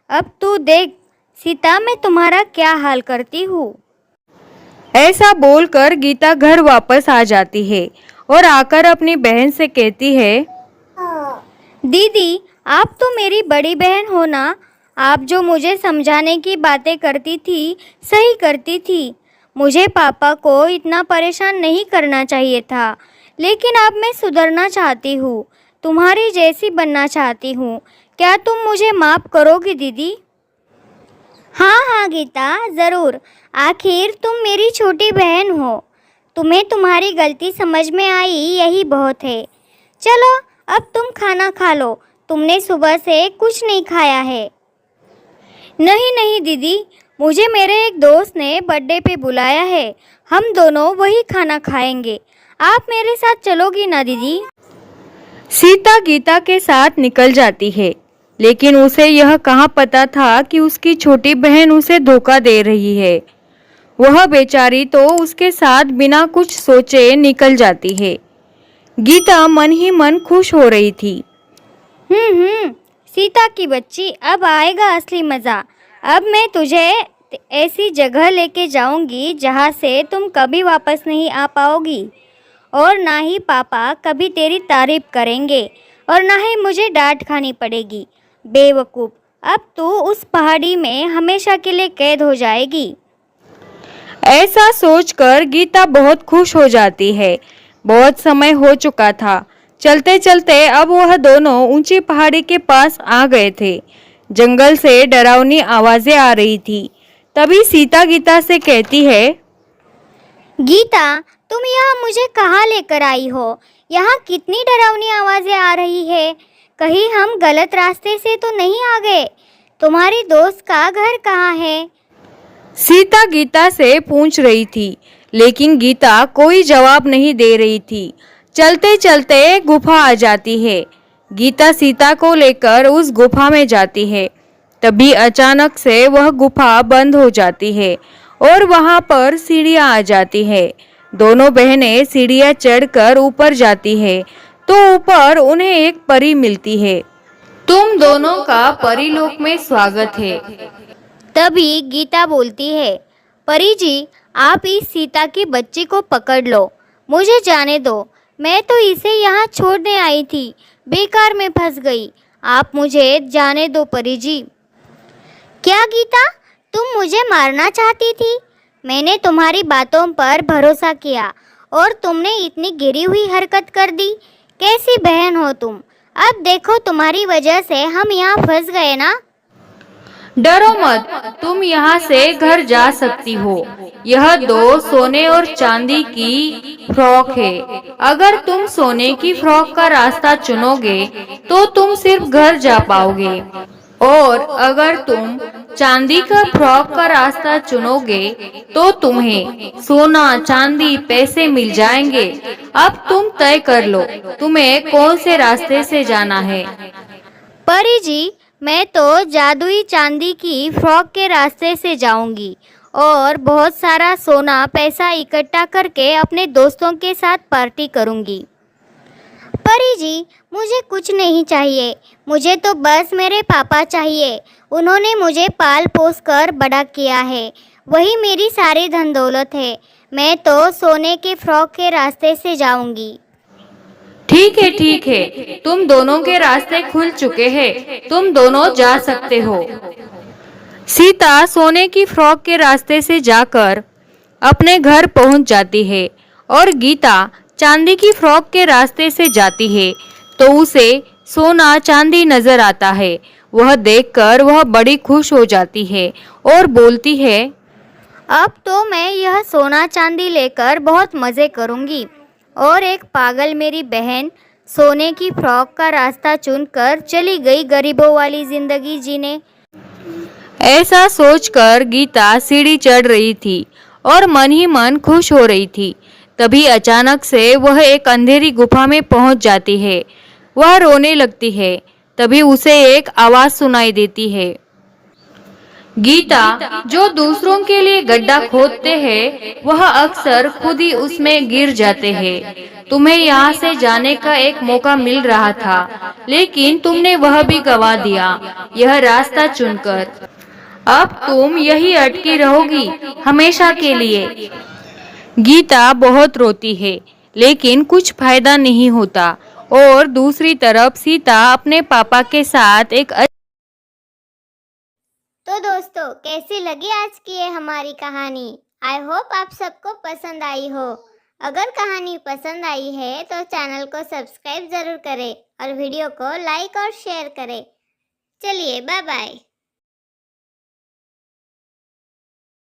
अब तू देख सीता, मैं तुम्हारा क्या हाल करती हूँ। ऐसा बोलकर गीता घर वापस आ जाती है और आकर अपनी बहन से कहती है, दीदी, आप तो मेरी बड़ी बहन हो ना। आप जो मुझे समझाने की बातें करती थी, सही करती थी। मुझे पापा को इतना परेशान नहीं करना चाहिए था, लेकिन अब मैं सुधरना चाहती हूँ, तुम्हारी जैसी बनना चाहती हूँ। क्या तुम मुझे माफ़ करोगी दीदी? हाँ हाँ गीता, ज़रूर। आखिर तुम मेरी छोटी बहन हो। तुम्हें तुम्हारी गलती समझ में आई, यही बहुत है। चलो अब तुम खाना खा लो, तुमने सुबह से कुछ नहीं खाया है। नहीं नहीं दीदी, मुझे मेरे एक दोस्त ने बर्थडे पे बुलाया है, हम दोनों वही खाना खाएंगे। आप मेरे साथ चलोगी ना दीदी? सीता गीता के साथ निकल जाती है, लेकिन उसे यह कहाँ पता था कि उसकी छोटी बहन उसे धोखा दे रही है। वह बेचारी तो उसके साथ बिना कुछ सोचे निकल जाती है। गीता मन ही मन खुश हो रही थी। सीता की बच्ची, अब आएगा असली मज़ा। अब मैं तुझे ऐसी जगह लेके जाऊंगी जहाँ से तुम कभी वापस नहीं आ पाओगी, और ना ही पापा कभी तेरी तारीफ करेंगे, और ना ही मुझे डांट खानी पड़ेगी। बेवकूफ़, अब तू उस पहाड़ी में हमेशा के लिए कैद हो जाएगी। ऐसा सोचकर गीता बहुत खुश हो जाती है। बहुत समय हो चुका था। चलते चलते अब वह दोनों ऊंची पहाड़ी के पास आ गए थे। जंगल से डरावनी आवाजें आ रही थी। तभी सीता गीता से कहती है, गीता, तुम यहाँ मुझे कहाँ लेकर आई हो? यहाँ कितनी डरावनी आवाज़ें आ रही है। कहीं हम गलत रास्ते से तो नहीं आ गए? तुम्हारी दोस्त का घर कहाँ है? सीता गीता से पूछ रही थी, लेकिन गीता कोई जवाब नहीं दे रही थी। चलते चलते एक गुफा आ जाती है। गीता सीता को लेकर उस गुफा में जाती है। तभी अचानक से वह गुफा बंद हो जाती है और वहां पर सीढ़ियां आ जाती है। दोनों बहनें सीढ़ियां चढ़कर ऊपर जाती है तो ऊपर उन्हें एक परी मिलती है। तुम दोनों का परीलोक में स्वागत है। तभी गीता बोलती है, परी जी, आप इस सीता की बच्ची को पकड़ लो, मुझे जाने दो। मैं तो इसे यहाँ छोड़ने आई थी, बेकार में फंस गई। आप मुझे जाने दो परी जी। क्या गीता, तुम मुझे मारना चाहती थी? मैंने तुम्हारी बातों पर भरोसा किया और तुमने इतनी गिरी हुई हरकत कर दी। कैसी बहन हो तुम? अब देखो, तुम्हारी वजह से हम यहाँ फंस गए ना। डरो मत, तुम यहाँ से घर जा सकती हो। यह दो सोने और चांदी की फ्रॉक है। अगर तुम सोने की फ्रॉक का रास्ता चुनोगे तो तुम सिर्फ घर जा पाओगे, और अगर तुम चांदी का फ्रॉक का रास्ता चुनोगे तो तुम्हें सोना, चांदी, पैसे मिल जाएंगे। अब तुम तय कर लो, तुम्हें कौन से रास्ते से जाना है। परी जी, मैं तो जादुई चांदी की फ्रॉक के रास्ते से जाऊंगी और बहुत सारा सोना पैसा इकट्ठा करके अपने दोस्तों के साथ पार्टी करूंगी। परी जी, मुझे कुछ नहीं चाहिए, मुझे तो बस मेरे पापा चाहिए। उन्होंने मुझे पाल पोस कर बड़ा किया है, वही मेरी सारी धन दौलत है। मैं तो सोने के फ्रॉक के रास्ते से जाऊंगी। ठीक है, ठीक है, तुम दोनों के रास्ते खुल चुके हैं, तुम दोनों जा सकते हो। सीता सोने की फ्रॉक के रास्ते से जाकर अपने घर पहुंच जाती है और गीता चांदी की फ्रॉक के रास्ते से जाती है तो उसे सोना चांदी नजर आता है। वह देखकर वह बड़ी खुश हो जाती है और बोलती है, अब तो मैं यह सोना चांदी लेकर बहुत मज़े करूंगी। और एक पागल मेरी बहन सोने की फ्रॉक का रास्ता चुनकर चली गई गरीबों वाली जिंदगी जीने। ऐसा सोचकर गीता सीढ़ी चढ़ रही थी और मन ही मन खुश हो रही थी। तभी अचानक से वह एक अंधेरी गुफा में पहुंच जाती है। वह रोने लगती है। तभी उसे एक आवाज सुनाई देती है, गीता जो दूसरों के लिए गड्ढा खोदते हैं वह अक्सर खुद ही उसमें गिर जाते हैं। तुम्हें यहाँ से जाने का एक मौका मिल रहा था, लेकिन तुमने वह भी गवा दिया यह रास्ता चुनकर। अब तुम यही अटकी रहोगी हमेशा के लिए। गीता बहुत रोती है, लेकिन कुछ फायदा नहीं होता और दूसरी तरफ सीता अपने पापा के साथ एक तो दोस्तों, कैसी लगी आज की ये हमारी कहानी? आई होप आप सबको पसंद आई हो। अगर कहानी पसंद आई है तो चैनल को सब्सक्राइब ज़रूर करें और वीडियो को लाइक और शेयर करें। चलिए, बाय बाय।